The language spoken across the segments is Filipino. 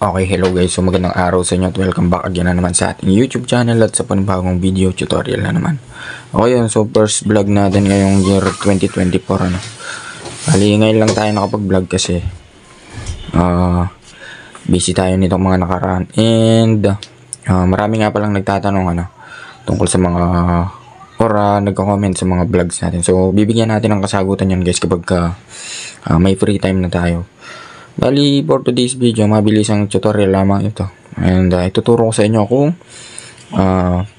Okay, hello guys. So magandang araw sa inyo at welcome back again na naman sa ating YouTube channel at sa panibagong video tutorial na naman. Okay yun, so first vlog natin ngayong year 2024 ano. Bali ngayon lang tayo nakapag-vlog kasi busy tayo nitong mga nakaraan. And marami nga palang nagtatanong tungkol sa mga nagko-comment sa mga vlogs natin. So bibigyan natin ng kasagutan yan guys kapag may free time na tayo. Bali, for today's video, mabilis ang tutorial lamang ito. And ituturo ko sa inyo kung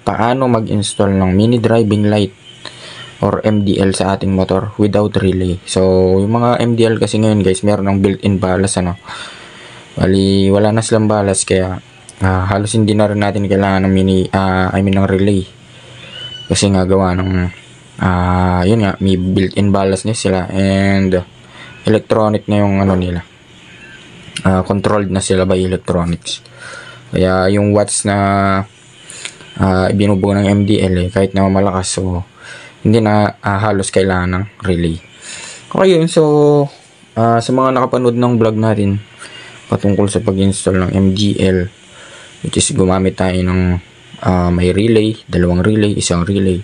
paano mag-install ng mini driving light or MDL sa ating motor without relay. So, yung mga MDL kasi ngayon guys, meron ng built-in balas Bali, wala na silang balas kaya halos hindi na rin natin kailangan ng ng relay. Kasi nga gawa ng yun nga, may built-in balas niya sila and electronic na yung nila. Controlled na sila by electronics. Kaya yung watts na binubuo ng MDL kahit na malakas, so hindi na halos kailangan ng relay. Okay yun, so sa mga nakapanood ng vlog natin patungkol sa pag-install ng MDL, which is gumamit tayo ng may relay, dalawang relay, isang relay,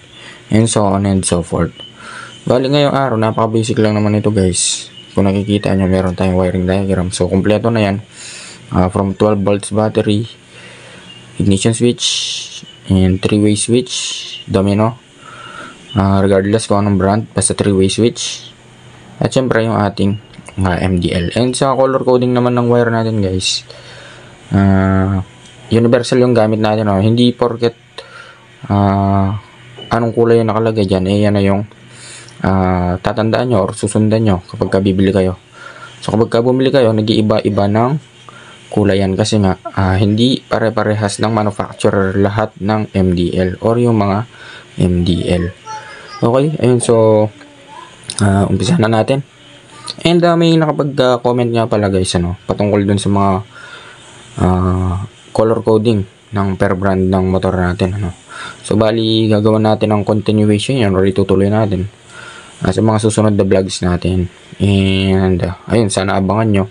and so on and so forth. Bali ngayong araw, napaka-basic lang naman ito guys. Kung nakikita nyo, meron tayong wiring diagram. So, kompleto na yan. From 12 volts battery, ignition switch, and 3-way switch, domino. Regardless kung anong brand, basta 3-way switch. At syempre yung ating MDL. And sa color coding naman ng wire natin guys, universal yung gamit natin. Hindi porket anong kulay yung nakalagay dyan, yan na yung tatandaan nyo or susundan nyo kapag bibili kayo. So kapag bumili kayo, nag-iiba-iba ng kulay yan kasi nga hindi pare-parehas ng manufacturer lahat ng MDL or yung mga MDL. Okay, ayun, so umpisa na natin. And may nakapag-comment nga pala guys patungkol dun sa mga color coding ng per brand ng motor natin So bali gagawin natin ng continuation yan or itutuloy natin sa mga susunod na vlogs natin. And ayun, sana abangan nyo.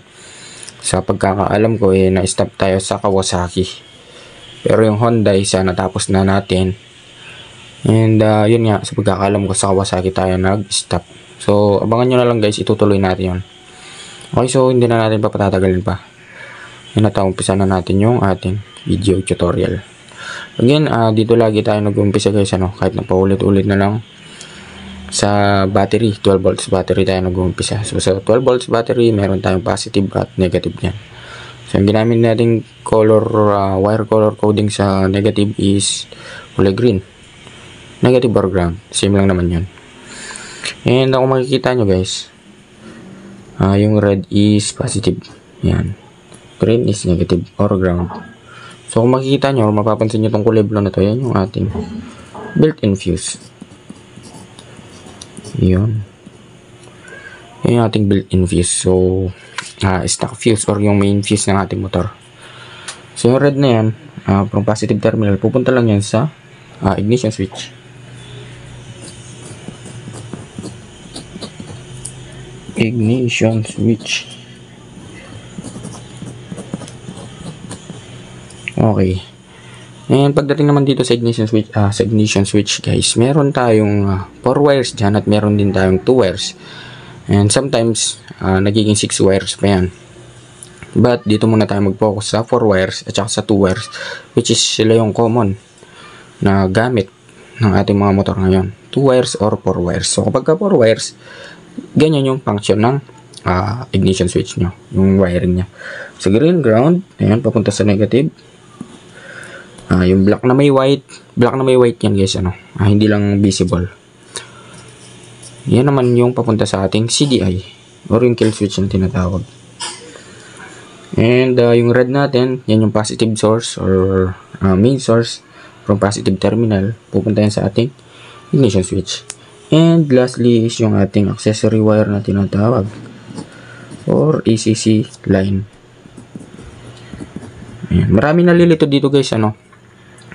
Sa pagkakaalam ko na-stop tayo sa Kawasaki, pero yung Honda sana tapos na natin. And yun nga, sa pagkakaalam ko sa Kawasaki tayo nag-stop. So abangan nyo na lang guys, itutuloy natin yun. Okay, so hindi na natin papatatagalin pa. Yun na, umpisa na natin yung ating video tutorial. Again, dito lagi tayo nag-umpisa guys kahit na paulit-ulit na lang. Sa battery, 12 volts battery tayo nag-uumpisa. So sa 12 volts battery, meron tayong positive at negative niyan. So yung ginamit nating wire color coding sa negative is kulay green. Negative or ground, same lang naman yun. And kung makikita nyo guys, yung red is positive. Yan. Green is negative or ground. So kung makikita nyo or mapapansin nyo itong kulay blue na to, yan yung ating built-in fuse. Yun yung ating built-in fuse. So stock fuse or yung main fuse ng ating motor. So yung red na yan, from positive terminal, pupunta lang yan sa ignition switch. Ignition switch. Okay. And pagdating naman dito sa ignition switch, guys, meron tayong 4 wires dyan at meron din tayong 2 wires. And sometimes nagiging 6 wires pa yan. But dito muna tayo mag-focus sa 4 wires at saka sa 2 wires, which is sila yung common na gamit ng ating mga motor ngayon. 2 wires or 4 wires. So kapag 4 wires, ganyan yung function ng ignition switch nyo, yung wiring nya. So green, ground, ayan, papunta sa negative. Yung black na may white yan guys, hindi lang visible. Yan naman yung papunta sa ating CDI or yung kill switch na tinatawag. And yung red natin, yan yung positive source or main source from positive terminal, pupunta yan sa ating ignition switch. And lastly is yung ating accessory wire na tinatawag or ACC line. Ayan. Marami nalilito dito guys,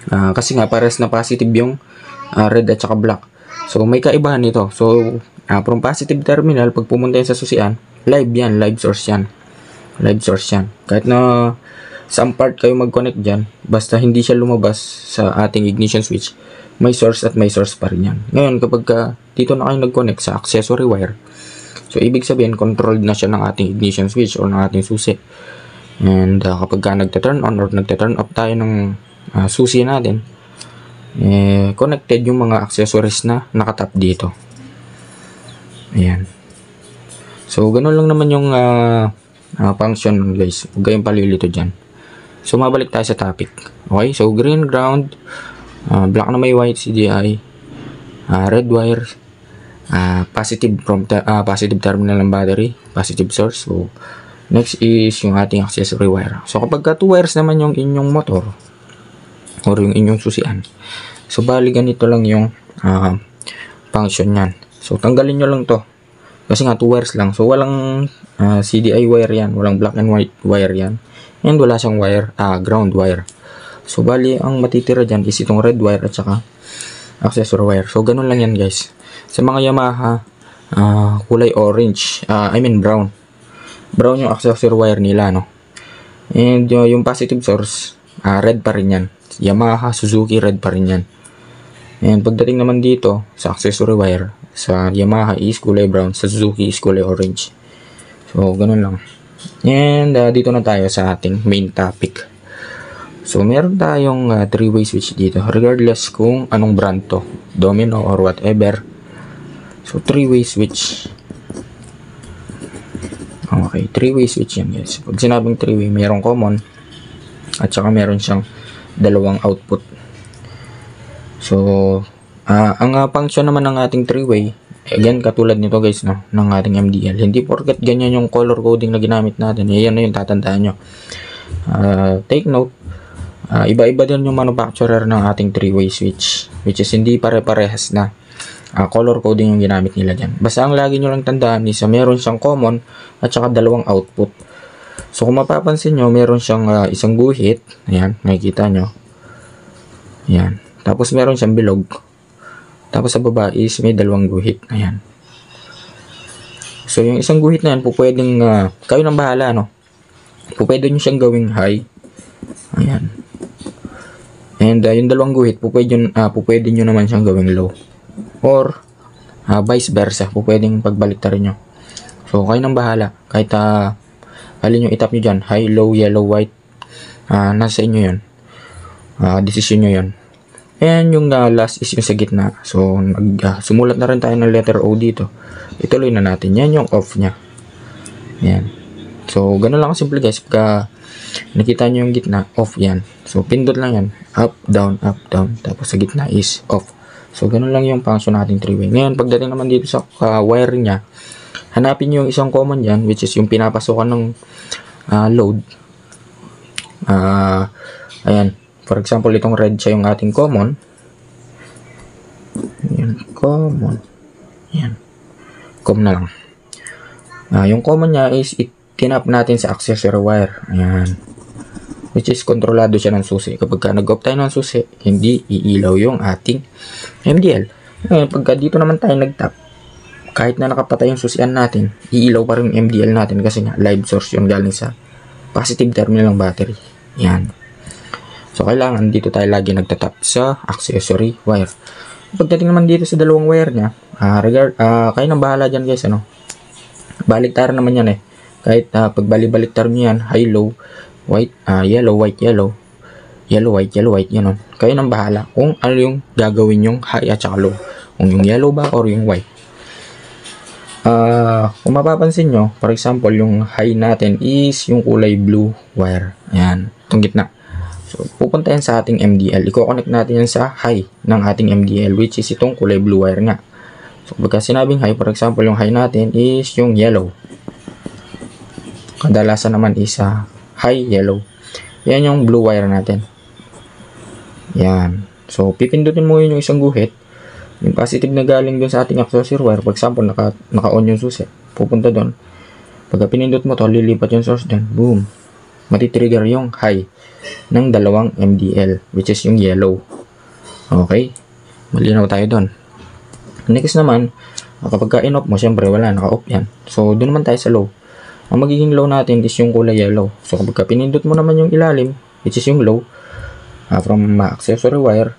kasi nga pares na positive yung red at saka black. So may kaibahan nito. So from positive terminal, pag pumunta yan sa susian, live yan, live source yan. Live source yan. Kahit na saan part kayo mag-connect dyan, basta hindi siya lumabas sa ating ignition switch, may source at may source pa rin yan. Ngayon, kapag dito na kayo nag-connect sa accessory wire, so ibig sabihin, controlled na siya ng ating ignition switch or ng ating susi. And kapag nagta-turn on or nagta-turn off tayo ng susi natin, connected yung mga accessories na nakatap dito. Ayan. So, ganun lang naman yung function, guys. Huwag kayong palilito dyan. So, mabalik tayo sa topic. Okay? So, green ground, black na may white CDI, red wire, positive terminal ng battery, positive source. So, next is yung ating accessory wire. So, kapag 2 wires naman yung inyong motor or yung inyong susian, so, bali ganito lang yung function yan. So, tanggalin nyo lang to. Kasi nga 2 wires lang. So, walang CDI wire yan. Walang black and white wire yan. And wala siyang wire, ground wire. So, bali, ang matitira dyan is itong red wire at saka accessory wire. So, ganun lang yan, guys. Sa mga Yamaha, kulay orange. Brown. Brown yung accessory wire nila, no? And yung positive source, red pa rin yan. Yamaha, Suzuki, red pa rin yan. And pagdating naman dito sa accessory wire, sa Yamaha is kulay brown, sa Suzuki is kulay orange. So, ganun lang. And dito na tayo sa ating main topic. So, meron tayong 3-way switch dito, regardless kung anong brand to, Domino or whatever. So, 3-way switch. Okay, 3-way switch yan, guys. Pag sinabing 3-way, mayroong common at saka meron siyang dalawang output. So, ang function naman ng ating 3-way, again, katulad nito, guys, no, ng ating MDL. Hindi porket ganyan yung color coding na ginamit natin. Yan na yung tatandaan nyo. Take note, iba-iba din yung manufacturer ng ating 3-way switch, which is hindi pare-parehas na color coding yung ginamit nila dyan. Basta ang lagi nyo lang tandaan is meron siyang common at saka dalawang output. So, kung mapapansin nyo, meron siyang isang guhit. Ayan, nakikita nyo. Ayan. Tapos meron siyang bilog. Tapos sa baba is may dalawang guhit. Ayan. So, yung isang guhit na yan, pwedeng, kayo nang bahala, no? Pwede nyo siyang gawing high. Ayan. And yung dalawang guhit, pwede nyo naman siyang gawing low. Or, vice versa. Pwedeng pagbaliktarin nyo. So, kayo nang bahala. Kahit, alin yung itap nyo dyan, high, low, yellow, white, nasa inyo yun. Decision nyo yun. And yung last is yung sa gitna. So, sumulat na rin tayo ng letter O dito. Ituloy na natin. Yan yung off nya. Yan. So, ganun lang simple, guys. Pagka nakita nyo yung gitna, off yan. So, pindot lang yan. Up, down, up, down. Tapos sa gitna is off. So, ganun lang yung function natin 3-way. Ngayon, pagdating naman dito sa wiring nya, hanapin nyo yung isang common dyan, which is yung pinapasokan ng load. Ayan. For example, itong red siya yung ating common. Ayan, common. Ayan. Com na lang. Yung common niya is tinap natin sa accessory wire. Ayan. Which is kontrolado siya ng susi. Kapag nag-off tayo ng susi, hindi iilaw yung ating MDL. Ngayon, pagka dito naman tayo nag-tap, kahit na nakapatay yung susian natin, iilaw pa rin yung MDL natin kasi nga live source yun galing sa positive terminal ng battery. Ayan. So, kailangan dito tayo lagi nagtatap sa accessory wire. Pagdating naman dito sa dalawang wire niya, kayo nang bahala dyan, guys, ano? Baliktaran naman yan, eh. Kahit pagbalik-baliktaran nyo yan, high, low, white, yellow, white, yellow, yellow, white, yellow, white, yun. Kayo nang bahala kung ano yung gagawin yung high at saka low. Kung yung yellow ba or yung white. Kung mapapansin nyo, for example, yung high natin is yung kulay blue wire. Ayan, itong gitna. So, pupunta yan sa ating MDL. I-connect natin yan sa high ng ating MDL, which is itong kulay blue wire nga. So, pagka sinabing high, for example, yung high natin is yung yellow. Kadalasan naman is high yellow. Yan yung blue wire natin. Yan. So, pipindutin mo yun yung isang guhit. Yung positive na galing dun sa ating accessory wire, for example, naka-on yung susi. Pupunta dun. Pagka pinindot mo to, lilipat yung source dun. Boom. Matitrigger yung high ng dalawang MDL, which is yung yellow. Okay? Malinaw tayo doon. Next naman, kapag ka in-off mo, syempre wala, naka-off yan. So, doon naman tayo sa low. ang magiging low natin is yung kulay yellow. So kapag pinindot mo naman yung ilalim, which is yung low, from accessory wire,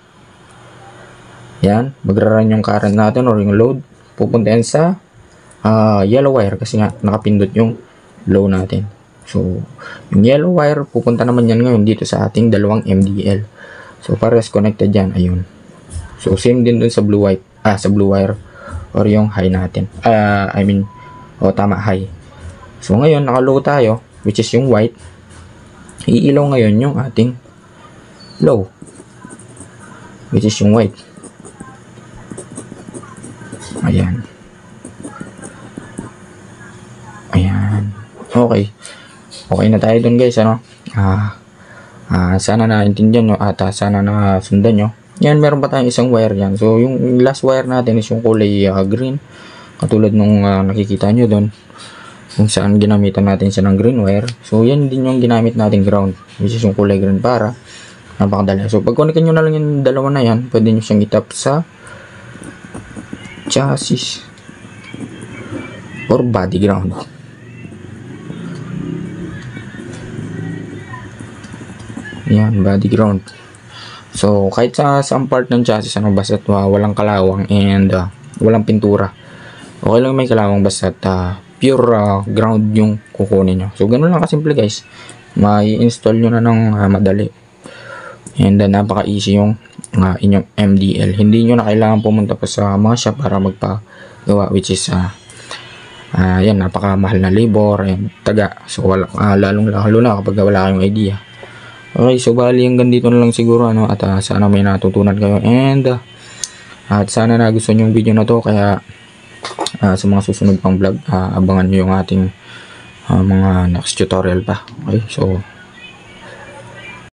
yan, magra-run yung current natin or yung load, pupunta yan sa yellow wire kasi nga nakapindot yung low natin. So yung yellow wire, pupunta naman yan ngayon dito sa ating dalawang MDL. So pares connected yan, ayun. So same din dun sa blue wire or yung high natin. Tama, high. So ngayon naka-low tayo, which is yung white. Iilaw ngayon yung ating low, which is yung white. Ayan. Ayan. Okay. Okay na tayo dun guys, ano? Sana naintindihan nyo at sana nasundan nyo. Yan, meron pa tayong isang wire yan. So, yung last wire natin is yung kulay green. Katulad nung nakikita nyo doon. Kung saan ginamitan natin siya ng green wire. So, yan din yung ginamit natin ground. Which is yung kulay green para napakadali. So, pag connectin nyo na lang yung dalawa na yan, pwede nyo siyang itap sa chassis or body ground. Yan, body ground. So, kahit sa part ng chassis, basta walang kalawang and walang pintura. Okay lang may kalawang basta pure ground yung kukunin nyo. So, ganun lang kasimple guys. Mai-install nyo na ng madali. And napaka-easy yung inyong MDL. Hindi nyo na kailangan pumunta pa sa mga shop para magpagawa, which is yan, napakamahal na labor and taga. So, lalo na kapag wala kayong idea. Okay, so bali hanggang dito na lang siguro, at sana may natutunan kayo and at sana nagustuhan yung video na to. Kaya sa mga susunod pang vlog, abangan nyo yung ating mga next tutorial pa. Okay, so